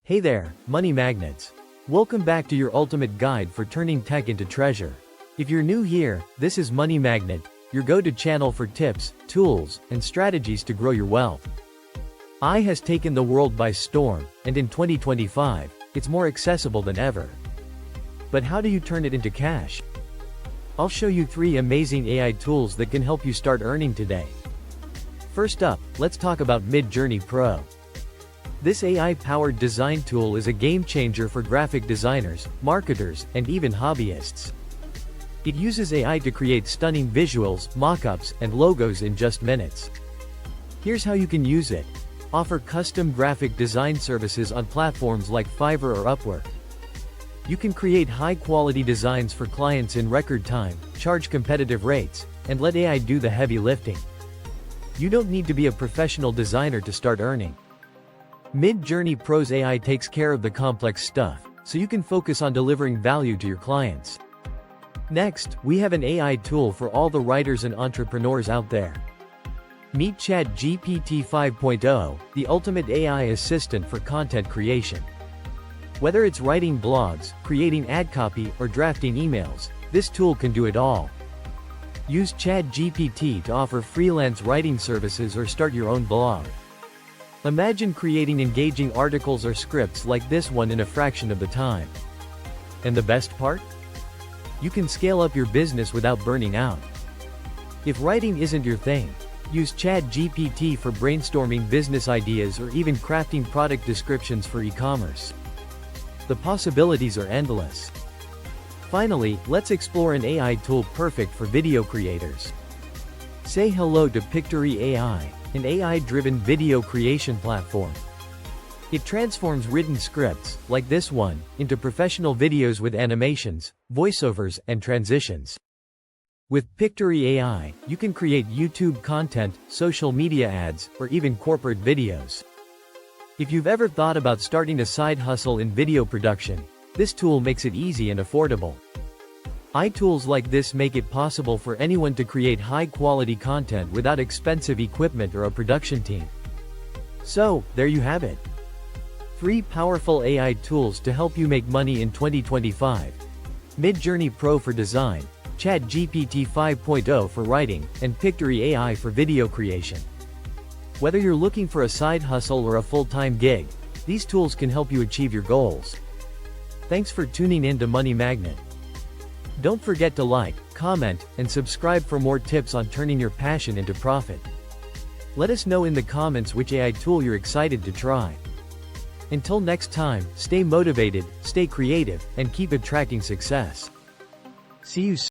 Hey there, money magnets. Welcome back to your ultimate guide for turning tech into treasure. If you're new here, this is Money Magnet, your go-to channel for tips, tools, and strategies to grow your wealth. AI has taken the world by storm, and in 2025, it's more accessible than ever. But how do you turn it into cash? I'll show you 3 amazing AI tools that can help you start earning today. First up, let's talk about MidJourney Pro. This AI-powered design tool is a game-changer for graphic designers, marketers, and even hobbyists. It uses AI to create stunning visuals, mock-ups, and logos in just minutes. Here's how you can use it. Offer custom graphic design services on platforms like Fiverr or Upwork. You can create high-quality designs for clients in record time, charge competitive rates, and let AI do the heavy lifting. You don't need to be a professional designer to start earning. MidJourney Pro's AI takes care of the complex stuff, so you can focus on delivering value to your clients. Next, we have an AI tool for all the writers and entrepreneurs out there. Meet ChatGPT 5.0, the ultimate AI assistant for content creation. Whether it's writing blogs, creating ad copy, or drafting emails, this tool can do it all. Use ChatGPT to offer freelance writing services or start your own blog. Imagine creating engaging articles or scripts like this one in a fraction of the time. And the best part? You can scale up your business without burning out. If writing isn't your thing, use ChatGPT for brainstorming business ideas or even crafting product descriptions for e-commerce. The possibilities are endless. Finally, let's explore an AI tool perfect for video creators. Say hello to Pictory AI, an AI-driven video creation platform. It transforms written scripts, like this one, into professional videos with animations, voiceovers, and transitions. With Pictory AI, you can create YouTube content, social media ads, or even corporate videos. If you've ever thought about starting a side hustle in video production, this tool makes it easy and affordable. AI tools like this make it possible for anyone to create high-quality content without expensive equipment or a production team. So, there you have it. 3 powerful AI tools to help you make money in 2025. MidJourney Pro for design, ChatGPT 5.0 for writing, and Pictory AI for video creation. Whether you're looking for a side hustle or a full-time gig, these tools can help you achieve your goals. Thanks for tuning in to Money Magnet. Don't forget to like, comment, and subscribe for more tips on turning your passion into profit. Let us know in the comments which AI tool you're excited to try. Until next time, stay motivated, stay creative, and keep attracting success. See you soon.